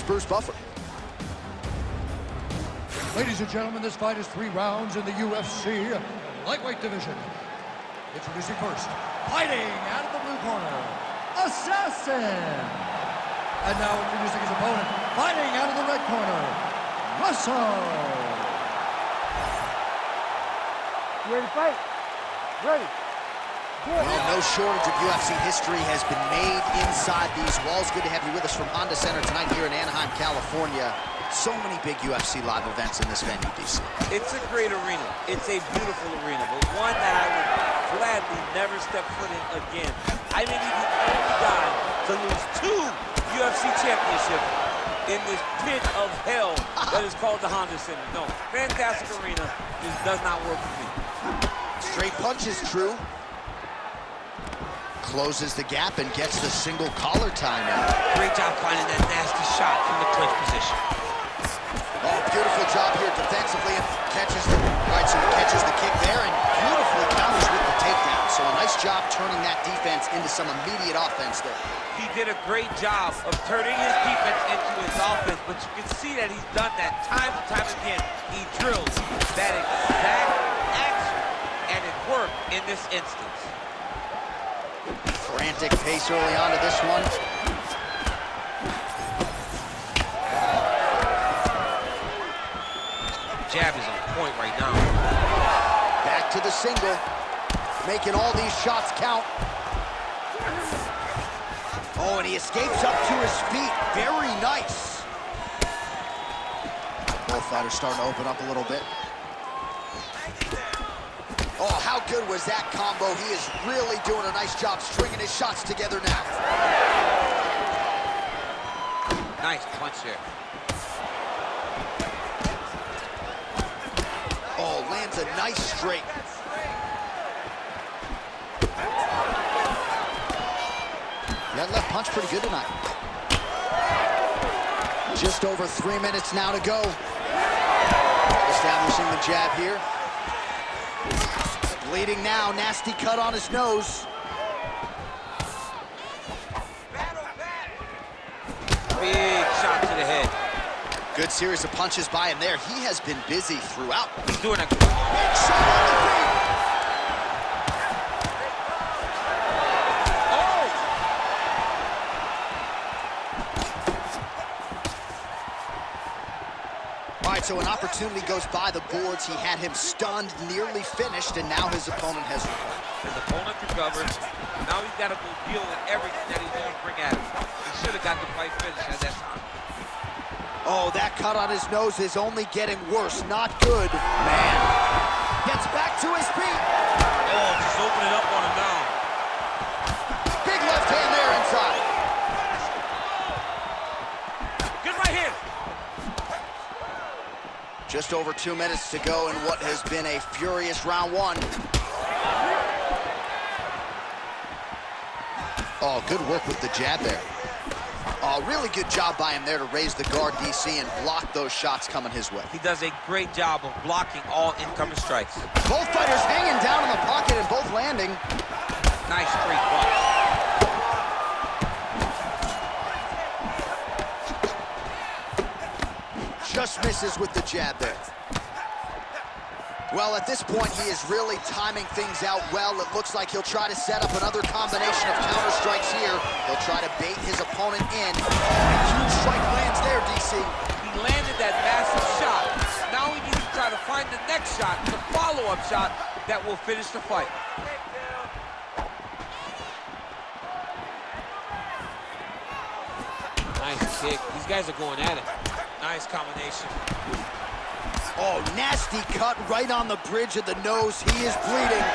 Bruce Buffer. Ladies and gentlemen, this fight is 3 rounds in the UFC lightweight division. Introducing first, fighting out of the blue corner, Assassin. And now introducing his opponent, fighting out of the red corner, Russell. You ready to fight? Ready. Well, no shortage of UFC history has been made inside these walls. Good to have you with us from Honda Center tonight here in Anaheim, California. So many big UFC live events in this venue, DC. It's a great arena. It's a beautiful arena, but one that I would gladly never step foot in again. I may be the only guy to lose 2 UFC championships in this pit of hell that is called the Honda Center. No, fantastic arena just does not work for me. Straight punches, true. Closes the gap and gets the single collar tie now. Great job finding that nasty shot from the clinch position. Oh, beautiful job here defensively, and catches the, right, so he catches the kick there and beautifully counters with the takedown. So a nice job turning that defense into some immediate offense there. He did a great job of turning his defense into his offense, but you can see that he's done that time and time again. He drills that exact action, and it worked in this instance. Frantic pace early on to this one. Jab is on point right now. Back to the single, making all these shots count. Oh, and he escapes up to his feet. Very nice. Both fighters starting to open up a little bit. Oh, how good was that combo? He is really doing a nice job stringing his shots together now. Nice punch there. Oh, lands a nice straight. That left punch pretty good tonight. Just over 3 minutes now to go. Establishing the jab here. Bleeding now, nasty cut on his nose. Big shot to the head. Good series of punches by him there. He has been busy throughout. He's doing a Big shot on the feet. All right, so an opportunity goes by the boards. He had him stunned, nearly finished, and now his opponent has recovered. His opponent recovers. Now he's got to go deal with everything that he's going to bring at him. He should have got the fight finished at that time. Oh, that cut on his nose is only getting worse. Not good. Man. Gets back to his feet. Oh, just open it up on him now. Big left hand there inside. Good right hand. Just over 2 minutes to go in what has been a furious round 1. Oh, good work with the jab there. Oh, really good job by him there to raise the guard, DC, and block those shots coming his way. He does a great job of blocking all incoming strikes. Both fighters hanging down in the pocket and both landing. Nice straight punch. Just misses with the jab there. Well, at this point, he is really timing things out well. It looks like he'll try to set up another combination of counter strikes here. He'll try to bait his opponent in. A huge strike lands there, DC. He landed that massive shot. Now he needs to try to find the next shot, the follow-up shot that will finish the fight. Nice kick. These guys are going at it. Nice combination. Oh, nasty cut right on the bridge of the nose. He is bleeding.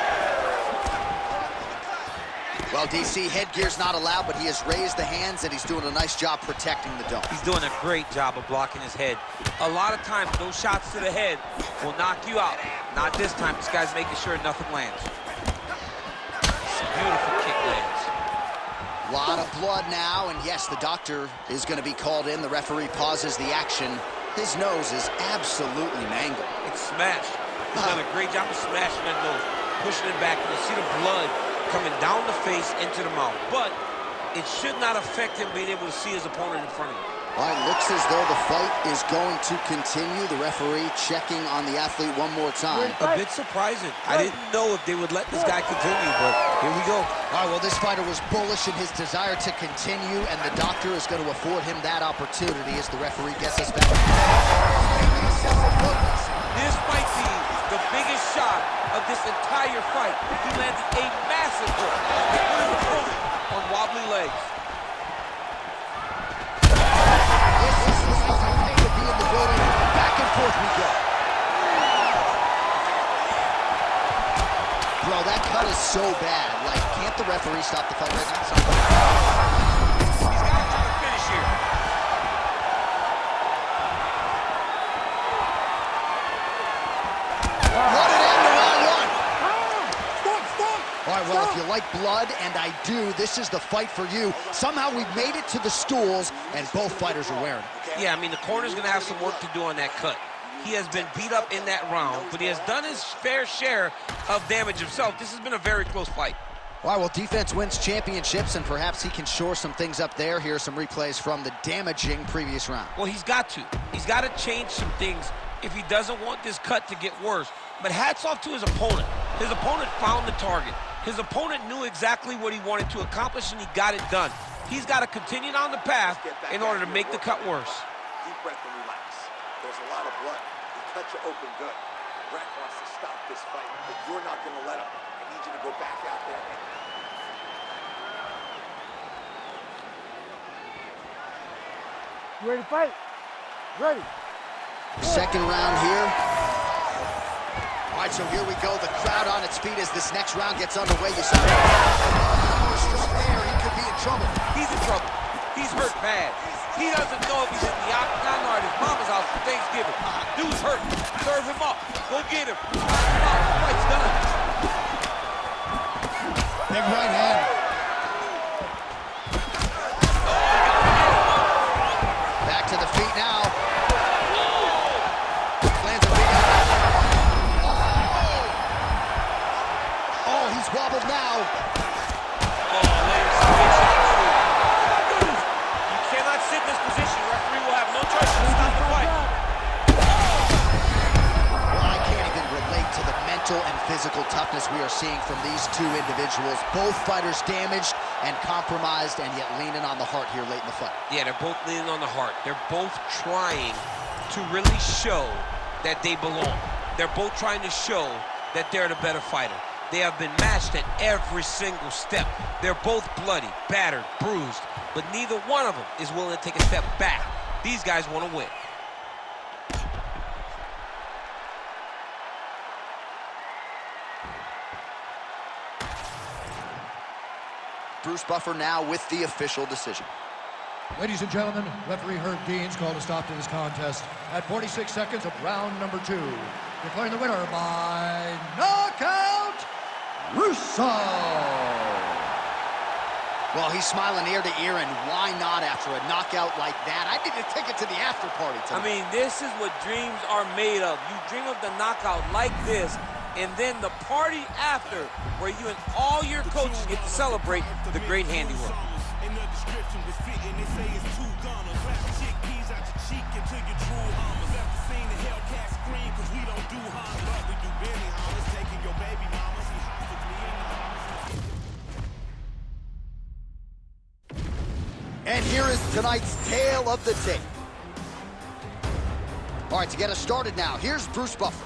Well, DC, headgear's not allowed, but he has raised the hands, and he's doing a nice job protecting the dome. He's doing a great job of blocking his head. A lot of times, those shots to the head will knock you out. Not this time. This guy's making sure nothing lands. Beautiful kick lands. A lot of blood now, and yes, the doctor is going to be called in. The referee pauses the action. His nose is absolutely mangled. It's smashed. He's done a great job of smashing that nose, pushing it back. You see the blood coming down the face into the mouth. But it should not affect him being able to see his opponent in front of him. All right, looks as though the fight is going to continue. The referee checking on the athlete one more time. A bit surprising. I didn't know if they would let this guy continue, but here we go. All right, well, this fighter was bullish in his desire to continue, and the doctor is going to afford him that opportunity as the referee gets us back. This might be the biggest shot of this entire fight. He landed a massive hook that put his opponent on wobbly legs. Back and forth we go. Bro, that cut is so bad. Like, can't the referee stop the fight right now? He's got to try to finish here. What an end to round one. Stop! All right, well, if you like blood, and I do, this is the fight for you. Somehow we've made it to the stools, and both fighters are wearing it. Yeah, I mean, the corner's going to have some work to do on that cut. He has been beat up in that round, but he has done his fair share of damage himself. This has been a very close fight. All right, well, defense wins championships, and perhaps he can shore some things up there. Here are some replays from the damaging previous round. Well, he's got to. He's got to change some things if he doesn't want this cut to get worse. But hats off to his opponent. His opponent found the target. His opponent knew exactly what he wanted to accomplish, and he got it done. He's got to continue down the path in order to make the cut worse. Deep breath and relax. There's a lot of blood. He cut you open good. Brett wants to stop this fight, but you're not going to let him. I need you to go back out there and... You ready to fight? Ready. Second round here. All right, so here we go. The crowd on its feet as this next round gets underway. You saw just there. He could be in trouble. He's in trouble. He's hurt bad. He doesn't know if he's in the octagon or at his mama's house for Thanksgiving. Dude's hurt. Serve him up. Go get him. Knock him out. The fight's done. Big right hand. Back to the feet now. Lands a big Oh, he's wobbled now. You cannot sit in this position. The referee will have no choice but to stop the fight. Well, I can't even relate to the mental and physical toughness we are seeing from these two individuals. Both fighters damaged and compromised, and yet leaning on the heart here late in the fight. Yeah, they're both leaning on the heart. They're both trying to really show that they belong. They're both trying to show that they're the better fighter. They have been matched at every single step. They're both bloody, battered, bruised, but neither one of them is willing to take a step back. These guys want to win. Bruce Buffer now with the official decision. Ladies and gentlemen, referee Herb Deans called a stop to this contest at 46 seconds of round number 2. Declaring the winner by knockout, Russo. Well, he's smiling ear to ear, and why not after a knockout like that? I need a ticket to the after party tonight. I mean, this is what dreams are made of. You dream of the knockout like this, and then the party after, where you and all your coaches get to celebrate the great handiwork. And here is tonight's tale of the tape. All right, to get us started now, here's Bruce Buffer.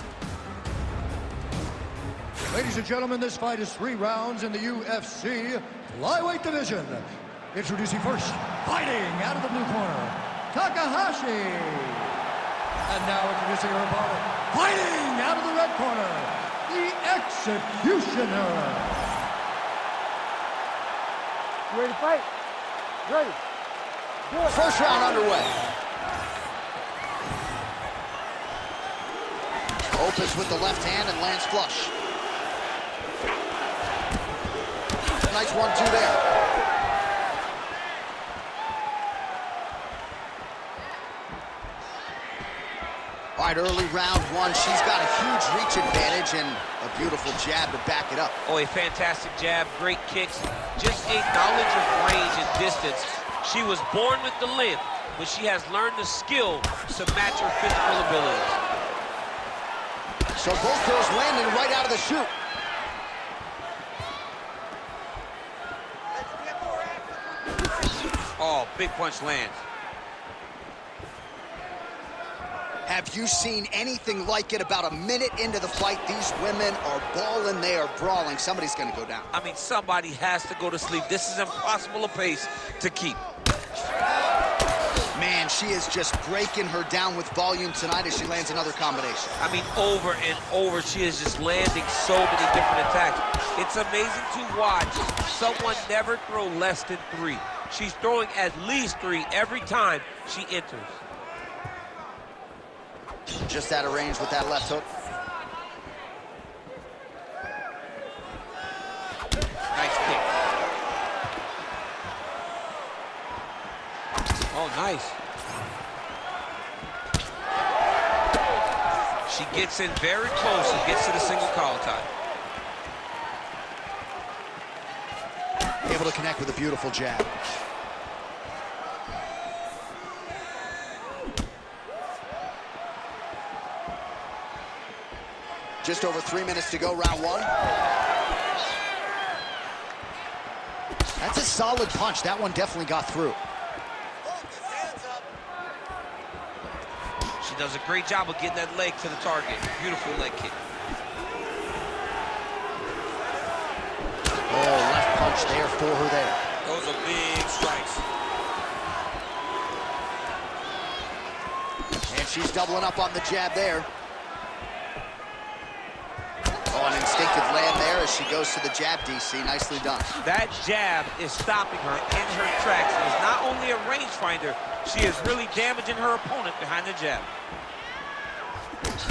Ladies and gentlemen, this fight is 3 rounds in the UFC flyweight division. Introducing first, fighting out of the blue corner, Takahashi. And now introducing her opponent, fighting out of the red corner, the Executioner. You ready to fight? Ready. Do it. First round underway. Opens with the left hand and lands flush. Nice 1-2 there. All right, early round 1, she's got a huge reach advantage and a beautiful jab to back it up. Oh, a fantastic jab, great kicks, just a knowledge of range and distance. She was born with the length, but she has learned the skill to match her physical abilities. So both girls landing right out of the chute. Oh, big punch lands. Have you seen anything like it? About a minute into the fight, these women are balling, they are brawling. Somebody's gonna go down. I mean, somebody has to go to sleep. This is impossible a pace to keep. Man, she is just breaking her down with volume tonight as she lands another combination. I mean, over and over, she is just landing so many different attacks. It's amazing to watch someone never throw less than 3. She's throwing at least 3 every time she enters. Just out of range with that left hook. Nice kick. Oh, nice. She gets in very close and gets to the single collar tie. Able to connect with a beautiful jab. Just over 3 minutes to go, round 1. That's a solid punch. That one definitely got through. She does a great job of getting that leg to the target. Beautiful leg kick. Oh, left punch there for her there. Those are big strikes. And she's doubling up on the jab there. Oh, an instinctive land there as she goes to the jab, DC. Nicely done. That jab is stopping her in her tracks. It's not only a rangefinder, she is really damaging her opponent behind the jab. Huge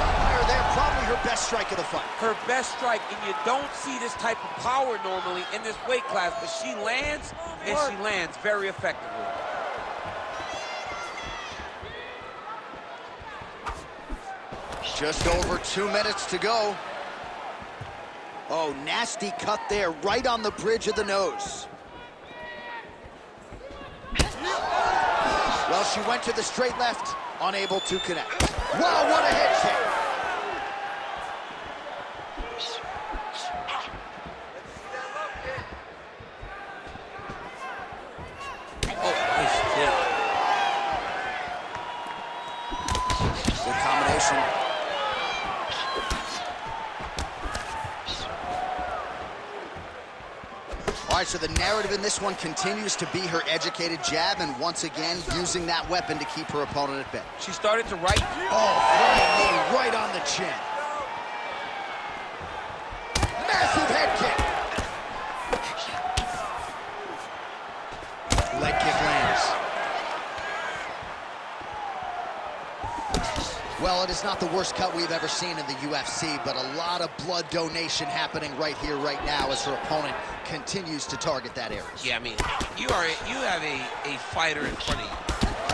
umpire there, probably her best strike of the fight. Her best strike, and you don't see this type of power normally in this weight class, but she lands, and she lands very effectively. Just over 2 minutes to go. Oh, nasty cut there, right on the bridge of the nose. Well, she went to the straight left, unable to connect. Wow, what a head kick. Oh, nice kick. Good combination. All right, so the narrative in this one continues to be her educated jab, and once again, using that weapon to keep her opponent at bay. She started to right. Oh, flying knee right on the chin. Massive head kick. Leg kick lands. Well, it is not the worst cut we've ever seen in the UFC, but a lot of blood donation happening right here, right now, as her opponent continues to target that area. Yeah, I mean, you have a fighter in front of you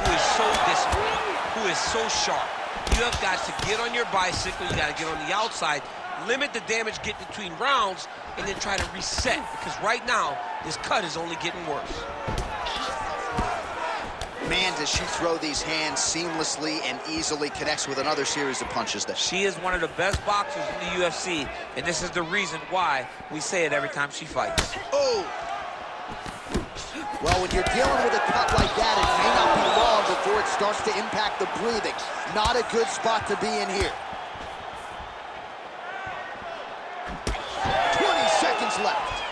who is so disciplined, who is so sharp. You have got to get on your bicycle, you got to get on the outside, limit the damage, get between rounds, and then try to reset, because right now, this cut is only getting worse. Man, does she throw these hands seamlessly and easily, connects with another series of punches there. She is one of the best boxers in the UFC, and this is the reason why we say it every time she fights. Oh! Well, when you're dealing with a cut like that, it may not be long before it starts to impact the breathing. Not a good spot to be in here. 20 seconds left.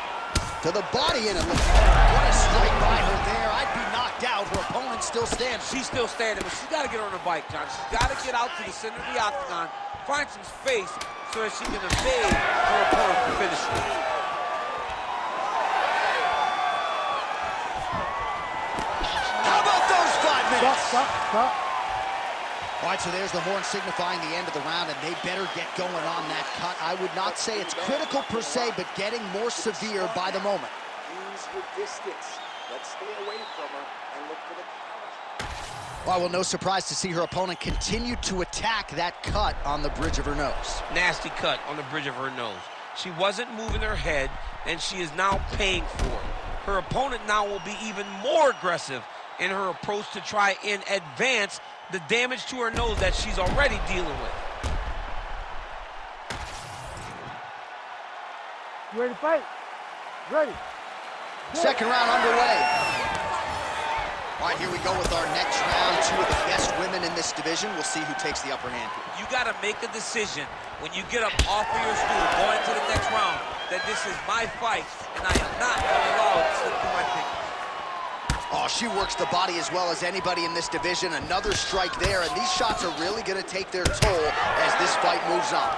To the body and a what a strike by her there. I'd be knocked out. Her opponent's still standing. She's still standing, but she's got to get on her bike, John. She's got to get out to the center of the octagon, find some space so that she can evade her opponent for finishing. How about those 5 minutes? Stop. All right, so there's the horn signifying the end of the round, and they better get going on that cut. I would not say it's critical per se, but getting more severe by the moment. Use your distance. Let's stay away from her and look for the counter. Well, no surprise to see her opponent continue to attack that cut on the bridge of her nose. Nasty cut on the bridge of her nose. She wasn't moving her head, and she is now paying for it. Her opponent now will be even more aggressive in her approach to try and advance the damage to her nose that she's already dealing with. You ready to fight? Ready. Second round underway. All right, here we go with our next round. Two of the best women in this division. We'll see who takes the upper hand. You got to make a decision when you get up off of your stool going to the next round that this is my fight and I am not going to allow it to slip through my fingers. Oh, she works the body as well as anybody in this division. Another strike there, and these shots are really going to take their toll as this fight moves on.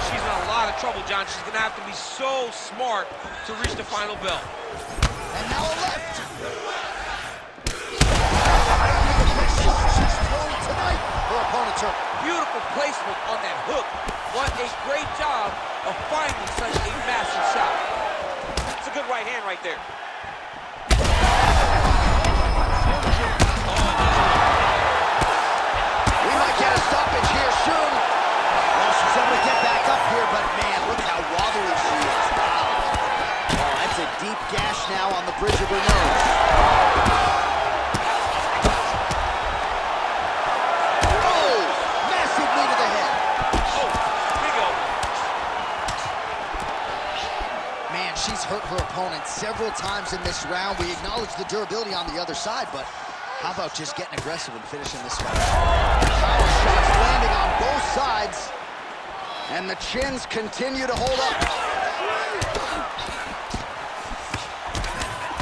She's in a lot of trouble, John. She's going to have to be so smart to reach the final bell. And now a left. Her opponent's hurt. Beautiful placement on that hook. What a great job of finding such a massive shot. It's a good right hand right there. We might get a stoppage here soon. Well, she's able to get back up here, but man, look how wobbly she is. Wow. Oh, that's a deep gash now on the bridge of her nose. She's hurt her opponent several times in this round. We acknowledge the durability on the other side, but how about just getting aggressive and finishing this fight? Power shots landing on both sides, and the chins continue to hold up.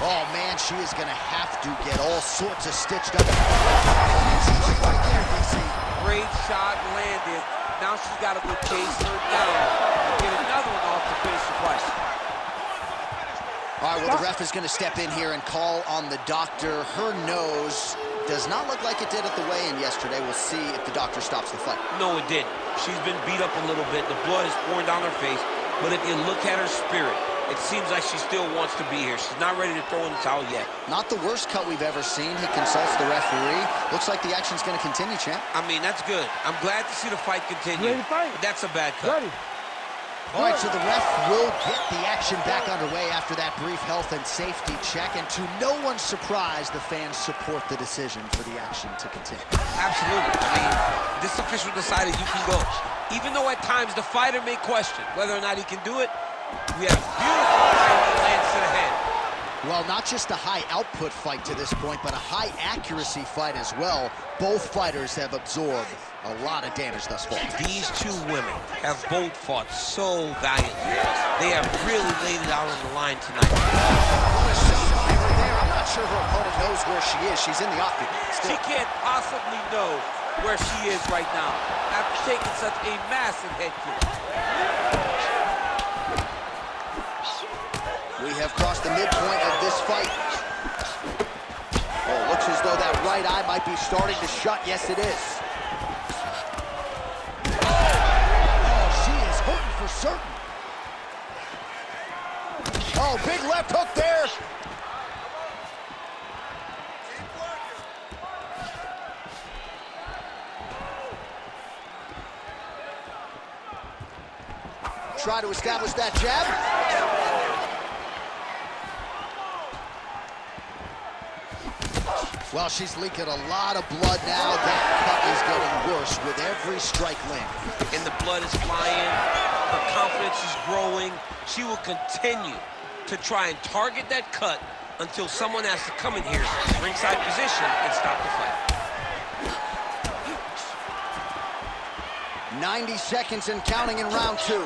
Oh, man, she is going to have to get all sorts of stitched up. Right there, DC. Great shot landed. Now she's got to go chase her down and get another one off to finish the fight. All right, well, the ref is going to step in here and call on the doctor. Her nose does not look like it did at the weigh-in yesterday. We'll see if the doctor stops the fight. No, it didn't. She's been beat up a little bit. The blood is pouring down her face. But if you look at her spirit, it seems like she still wants to be here. She's not ready to throw in the towel yet. Not the worst cut we've ever seen. He consults the referee. Looks like the action's going to continue, champ. I mean, that's good. I'm glad to see the fight continue. Ready to fight? But that's a bad cut. Ready. All right, so the ref will get the action back underway after that brief health and safety check. And to no one's surprise, the fans support the decision for the action to continue. Absolutely. I mean, this official decided you can go. Even though at times the fighter may question whether or not he can do it, we have a beautiful fight that lands to the head. Well, not just a high-output fight to this point, but a high-accuracy fight as well. Both fighters have absorbed a lot of damage thus far. These two women have both fought so valiantly. They have really laid it out on the line tonight. I'm not sure her opponent knows where she is. She's in the octagon. She can't possibly know where she is right now after taking such a massive head kick. We have crossed the midpoint of this fight. Oh, looks as though that right eye might be starting to shut. Yes, it is. Oh, she is hurting for certain. Oh, big left hook there. Try to establish that jab. Well, she's leaking a lot of blood now. That cut is getting worse with every strike landing. And the blood is flying. Her confidence is growing. She will continue to try and target that cut until someone has to come in here, ringside position, and stop the fight. 90 seconds and counting in round two.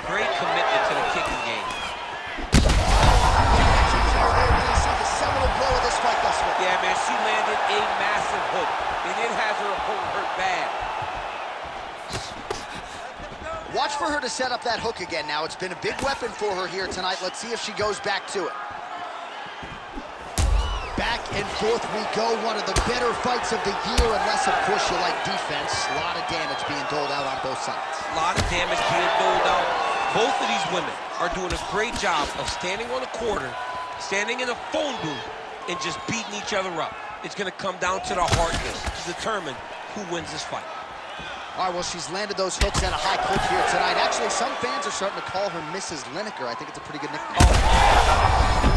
Great commitment to the kicking game. Yeah, man, she landed a massive hook, and it has her opponent hurt bad. Watch for her to set up that hook again now. It's been a big weapon for her here tonight. Let's see if she goes back to it. Back and forth we go. One of the better fights of the year, unless, of course, you like defense. A lot of damage being doled out on both sides. A lot of damage being doled out. Both of these women are doing a great job of standing on the quarter, standing in a phone booth, and just beating each other up. It's going to come down to the hardness to determine who wins this fight. All right, well, she's landed those hooks at a high clip here tonight. Actually, some fans are starting to call her Mrs. Lineker. I think it's a pretty good nickname. Oh.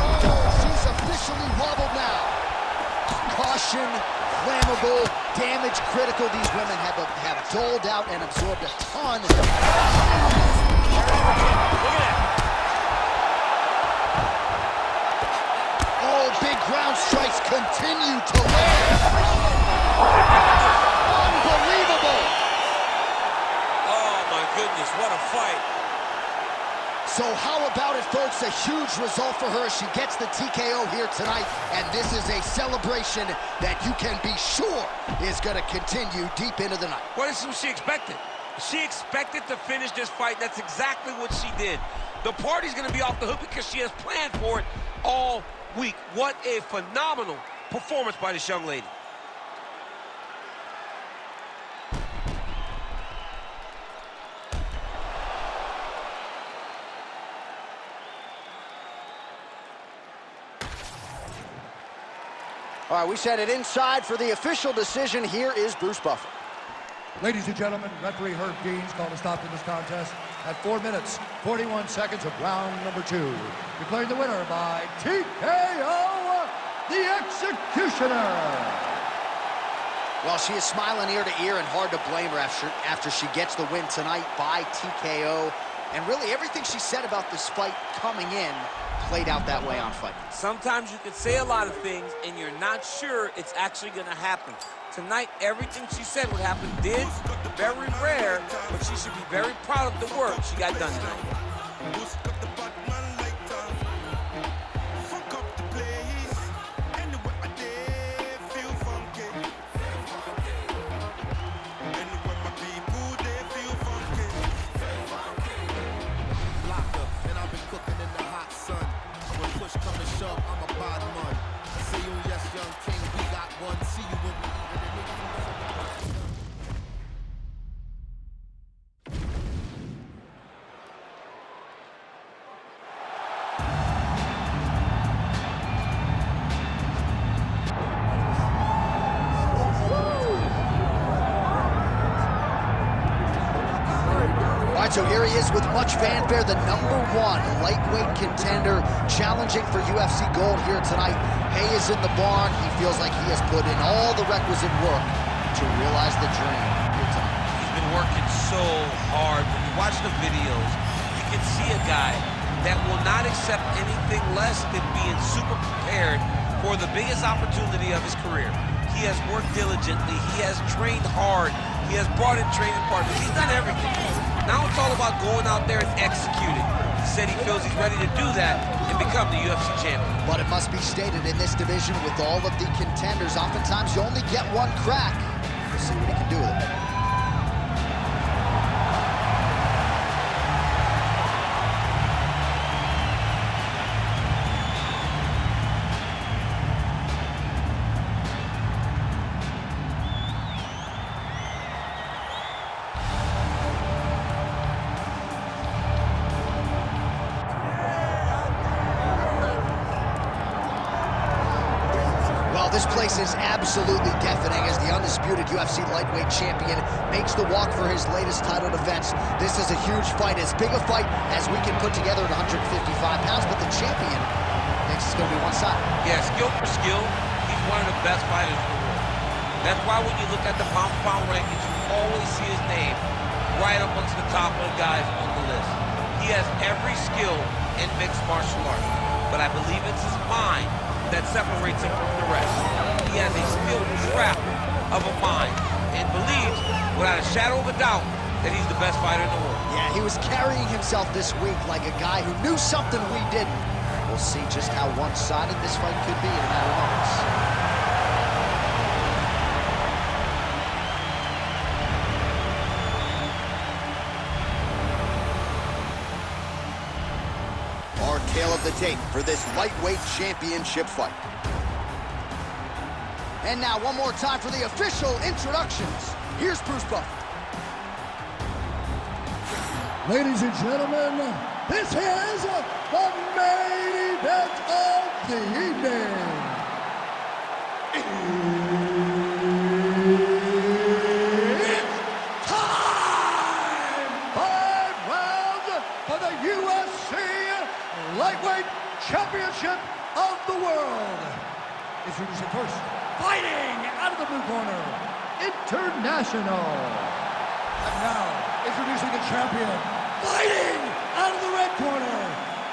officially wobbled now. Caution, flammable, damage critical. These women have doled out and absorbed a ton. Look at that. Oh, big ground strikes continue to land. Unbelievable. Oh, my goodness, what a fight. So how about it, folks? A huge result for her. She gets the TKO here tonight, and this is a celebration that you can be sure is going to continue deep into the night. What is she expected? She expected to finish this fight. That's exactly what she did. The party's going to be off the hook because she has planned for it all week. What a phenomenal performance by this young lady. All right, we set it inside for the official decision. Here is Bruce Buffer. Ladies and gentlemen, referee Herb Deans called a stop to this contest at 4 minutes, 41 seconds of round number 2. Declaring the winner by TKO, the Executioner. Well, she is smiling ear to ear, and hard to blame her after she gets the win tonight by TKO. And really, everything she said about this fight coming in played out that way on Fight. Sometimes you can say a lot of things and you're not sure it's actually going to happen. Tonight, everything she said would happen did. Very rare, but she should be very proud of the work she got done tonight. So here he is with much fanfare, the #1 lightweight contender, challenging for UFC gold here tonight. Hay is in the barn. He feels like he has put in all the requisite work to realize the dream here tonight. He's been working so hard. When you watch the videos, you can see a guy that will not accept anything less than being super prepared for the biggest opportunity of his career. He has worked diligently. He has trained hard. He has brought in training partners. He's done everything. Now it's all about going out there and executing. He said he feels he's ready to do that and become the UFC champion. But it must be stated, in this division with all of the contenders, oftentimes you only get one crack. We'll see what he can do with it. This place is absolutely deafening as the undisputed UFC lightweight champion makes the walk for his latest title defense. This is a huge fight, as big a fight as we can put together at 155 pounds, but the champion thinks it's going to be one-sided. Yeah, skill for skill, he's one of the best fighters in the world. That's why when you look at the pound-for-pound rankings, you always see his name right up amongst the top of the guys on the list. He has every skill in mixed martial arts, but I believe it's his mind that separates him from the rest. He has a skilled trap of a mind and believes, without a shadow of a doubt, that he's the best fighter in the world. Yeah, he was carrying himself this week like a guy who knew something we didn't. We'll see just how one-sided this fight could be in a matter of moments. Tale of the tape for this lightweight championship fight. And now one more time for the official introductions. Here's Bruce Buffer. Ladies and gentlemen, this is the main event of the evening. It's time! 5 rounds for the UFC Lightweight Championship of the World. Introducing first, fighting out of the blue corner, International. And now, introducing the champion, fighting out of the red corner,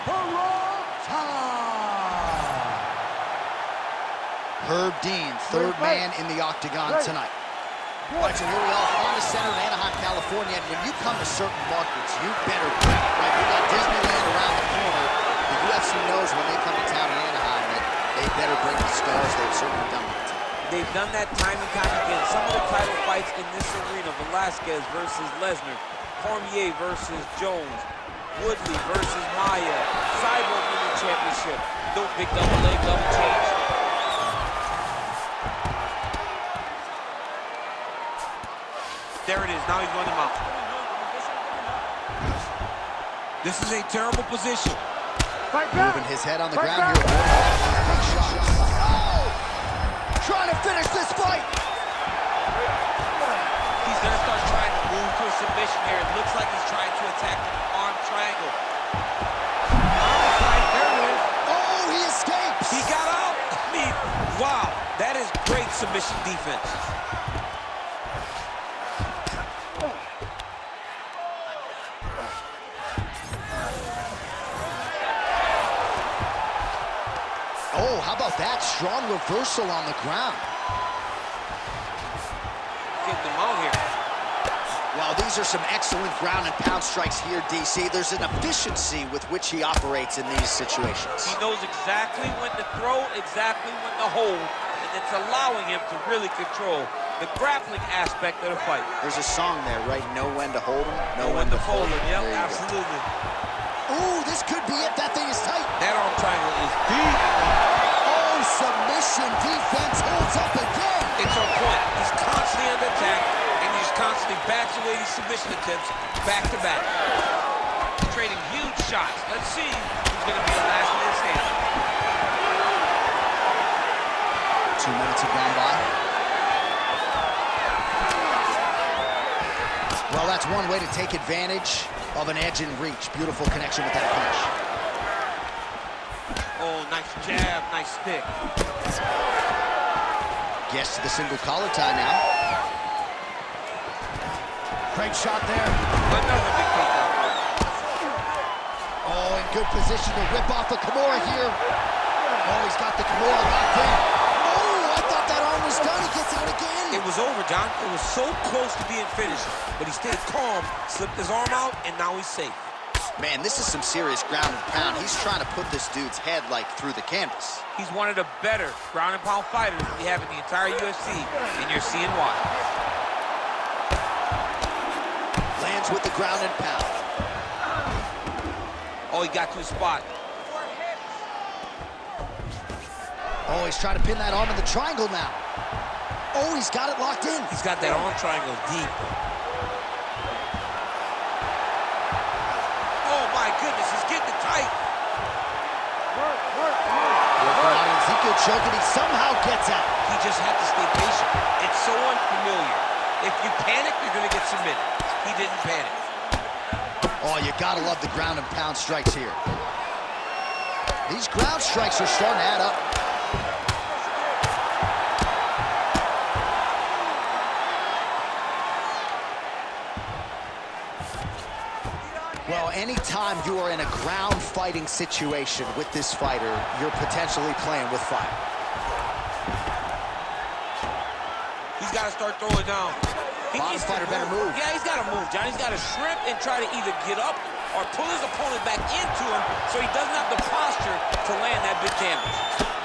Barota. Herb Dean, third man in the octagon tonight. All right, so here we are on the center of Anaheim, California, and when you come to certain markets, you better bring it, right? We got Disneyland around the corner. The UFC knows when they come to town in Anaheim that they better bring the stars. They've certainly done that. They've done that time and time again. Some of the title fights in this arena, Velasquez versus Lesnar, Cormier versus Jones, Woodley versus Maia, Cyborg winning the championship. No big double leg, double change. There it is, now he's going to mount. This is a terrible position. Fight back. Moving his head on the Fight ground back. here. Big shots. Oh! Trying to finish this fight. He's going to start trying to move to a submission here. It looks like he's trying to attack the arm triangle. There it is. Oh, he escapes. He got out. I mean, wow. That is great submission defense. Oh, how about that? Strong reversal on the ground. Get them out here. Well, these are some excellent ground and pound strikes here, DC. There's an efficiency with which he operates in these situations. He knows exactly when to throw, exactly when to hold, and it's allowing him to really control the grappling aspect of the fight. There's a song there, right? Know when to hold him, Know when to fold him. Yep, There you go. absolutely. Ooh, this could be it. That thing is tight. That arm triangle is deep. Oh, submission defense holds up again. It's on point. He's constantly under attack, and he just constantly backs away these submission attempts back to back. He's trading huge shots. Let's see who's going to be the last man standing. 2 minutes have gone by. Well, that's one way to take advantage of an edge and reach. Beautiful connection with that punch. Oh, nice jab, nice stick. Gets to the single collar tie now. Great shot there. Another big takedown. Oh, in good position to rip off a Kimura here. Oh, he's got the Kimura locked in. Oh, I thought that arm was done. He gets out again. It was over, John. It was so close to being finished, but he stayed calm, slipped his arm out, and now he's safe. Man, this is some serious ground and pound. He's trying to put this dude's head, like, through the canvas. He's one of the better ground and pound fighters we have in the entire UFC, and you're seeing why. Lands with the ground and pound. Oh, he got to his spot. Oh, he's trying to pin that arm in the triangle now. Oh, he's got it locked in. He's got that arm triangle deep. Oh, my goodness, he's getting it tight. Working on an Ezekiel choke, and he somehow gets out. He just had to stay patient. It's so unfamiliar. If you panic, you're going to get submitted. He didn't panic. Oh, you gotta love the ground and pound strikes here. These ground strikes are starting to add up. Well, anytime you are in a ground fighting situation with this fighter, you're potentially playing with fire. He's got to start throwing down. He Bottom needs to fighter better move. Yeah, he's got to move, John. He's got to shrimp and try to either get up or pull his opponent back into him so he doesn't have the posture to land that big damage.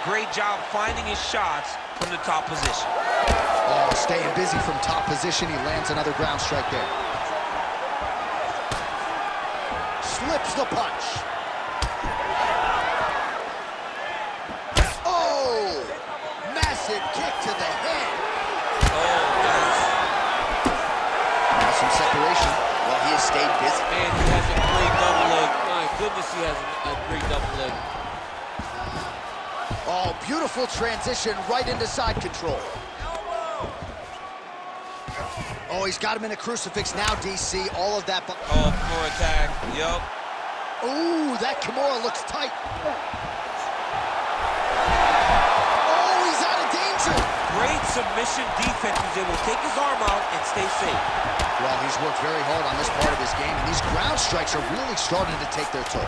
Great job finding his shots from the top position. Oh, staying busy from top position. He lands another ground strike there. Slips the punch. Oh! Massive kick to the head. Oh, nice. Now some separation. Well, he has stayed busy. Man, he has a great double leg. My goodness, he has a great double leg. Oh, beautiful transition right into side control. Oh, he's got him in a crucifix now, DC. All of that. Oh, floor attack. Yup. Ooh, that Kimura looks tight. Oh, he's defense, he was able to take his arm out and stay safe. Well, he's worked very hard on this part of his game, and these ground strikes are really starting to take their toll.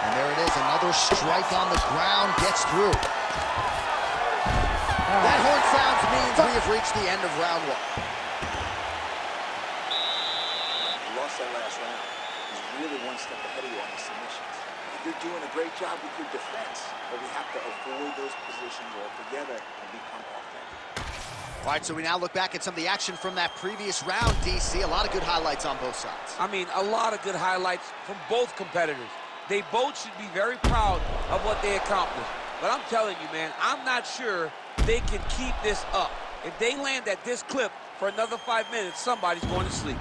And there it is, another strike on the ground, gets through. That horn sounds means we have reached the end of round one. You lost that last round. He's really one step ahead of you on the submissions. You're doing a great job with your defense, but we have to avoid those positions altogether and become authentic. All right, so we now look back at some of the action from that previous round, DC. A lot of good highlights on both sides. I mean, a lot of good highlights from both competitors. They both should be very proud of what they accomplished. But I'm telling you, man, I'm not sure they can keep this up. If they land at this clip for another 5 minutes, somebody's going to sleep.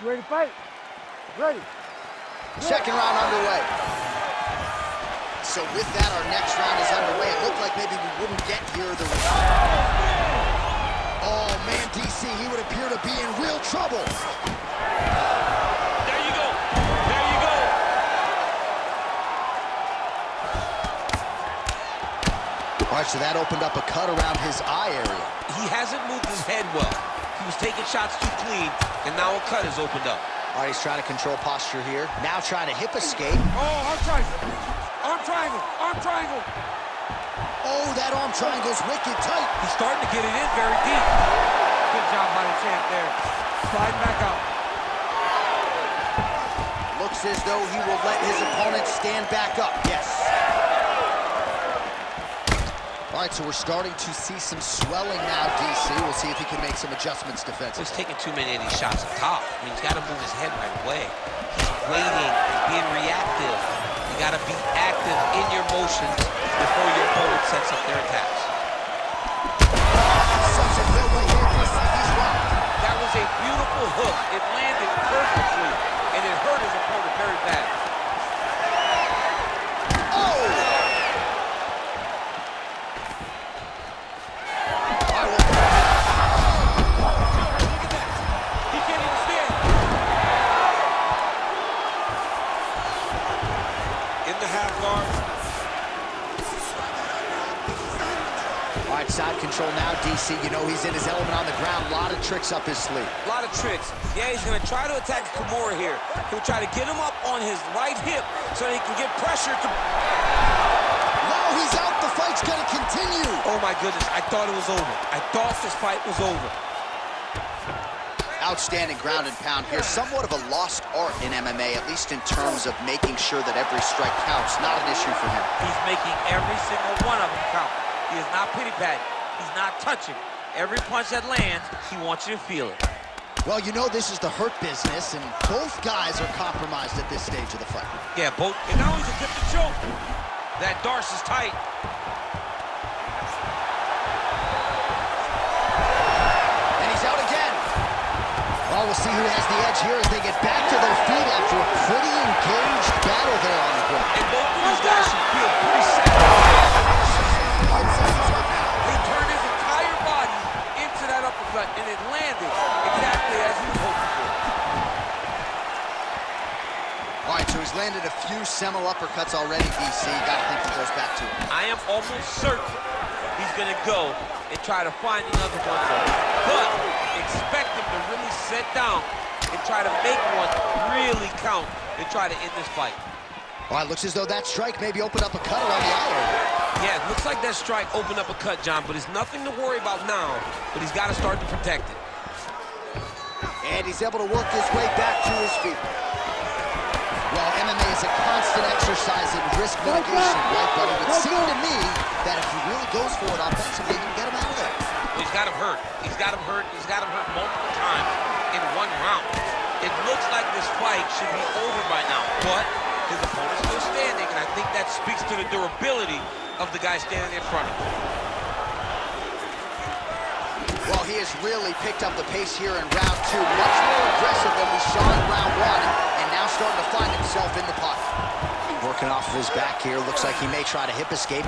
You ready to fight? Ready. Second round underway. So with that, our next round is underway. It looked like maybe we wouldn't get here. Oh, man, DC, he would appear to be in real trouble. There you go. There you go. All right, so that opened up a cut around his eye area. He hasn't moved his head well. He was taking shots too clean, and now a cut has opened up. All right, he's trying to control posture here. Now trying to hip escape. Oh, arm triangle. Arm triangle. Arm triangle. Oh, that arm triangle's wicked tight. He's starting to get it in very deep. Good job by the champ there. Sliding back out. Looks as though he will let his opponent stand back up. Yes. All right, so we're starting to see some swelling now, DC. We'll see if he can make some adjustments defensively. He's taking too many of these shots up top. I mean, he's got to move his head right away. He's waiting, being reactive. You got to be active in your motions before your opponent sets up their attacks. Such a good way here, DC. He's rocked. That was a beautiful hook. It landed perfectly, and it hurt his opponent very bad. Side control now, DC. You know he's in his element on the ground. A lot of tricks up his sleeve. A lot of tricks. Yeah, he's going to try to attack Kimura here. He'll try to get him up on his right hip so that he can get pressure to... No, he's out. The fight's going to continue. Oh, my goodness. I thought it was over. I thought this fight was over. Outstanding ground and pound here. Somewhat of a lost art in MMA, at least in terms of making sure that every strike counts. Not an issue for him. He's making every single one of them count. He is not pity-patting. He's not touching. Every punch that lands, he wants you to feel it. Well, you know this is the hurt business, and both guys are compromised at this stage of the fight. Yeah, both. And now he's attempting to choke. That Darce is tight. And he's out again. Well, we'll see who has the edge here as they get back to their feet after a pretty engaged battle there on the ground. And both of these guys should feel pretty sad. He turned his entire body into that uppercut, and it landed exactly as he was hoping for. All right, so he's landed a few seminal uppercuts already, DC. Got to think he goes back to it. I am almost certain he's going to go and try to find another one more. But expect him to really sit down and try to make one really count and try to end this fight. All right, looks as though that strike maybe opened up a cut around the eye area. Yeah, it looks like that strike opened up a cut, John, but it's nothing to worry about now, but he's got to start to protect it. And he's able to work his way back to his feet. Well, MMA is a constant exercise in risk mitigation, right? But it would seem to me that if he really goes for it offensively, he can get him out of there. He's got him hurt. He's got him hurt. He's got him hurt multiple times in one round. It looks like this fight should be over by now, but his opponent's still standing, and I think that speaks to the durability of the guy standing in front of him. Well, he has really picked up the pace here in round two. Much more aggressive than we saw in round one, and now starting to find himself in the pocket. Working off of his back here. Looks like he may try to hip escape.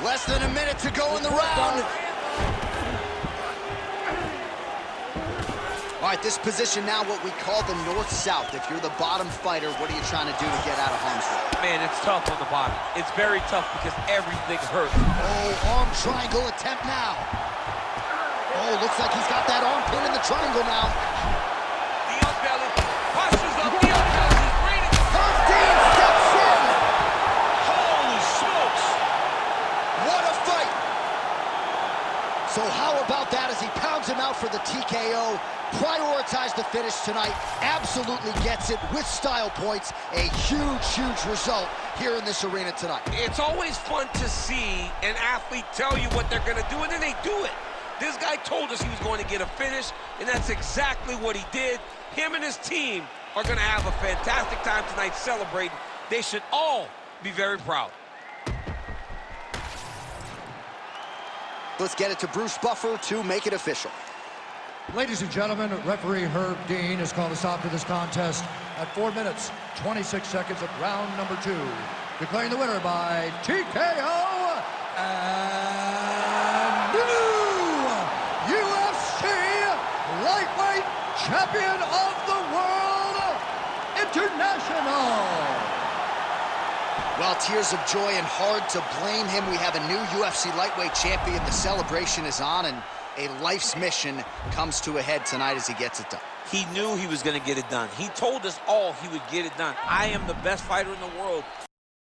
Less than a minute to go in the round. All right, this position now what we call the north-south. If you're the bottom fighter, what are you trying to do to get out of harm's way? Man, it's tough on the bottom. It's very tough because everything hurts. Oh, arm triangle attempt now. Oh, looks like he's got that arm pin in the triangle now. The underbelly, postures up, the underbelly, he's raining. Dean steps in. Holy smokes! What a fight! So how about that as he pounds him out for the TKO? Prioritize the finish tonight. Absolutely gets it with style points. A huge, huge result here in this arena tonight. It's always fun to see an athlete tell you what they're going to do, and then they do it. This guy told us he was going to get a finish, and that's exactly what he did. Him and his team are going to have a fantastic time tonight celebrating. They should all be very proud. Let's get it to Bruce Buffer to make it official. Ladies and gentlemen, referee Herb Dean has called a stop to this contest at 4 minutes, 26 seconds of round number 2. Declaring the winner by TKO and new UFC lightweight champion of the world, International. Well, tears of joy and hard to blame him. We have a new UFC lightweight champion. The celebration is on, and a life's mission comes to a head tonight as he gets it done. He knew he was going to get it done. He told us all he would get it done. I am the best fighter in the world.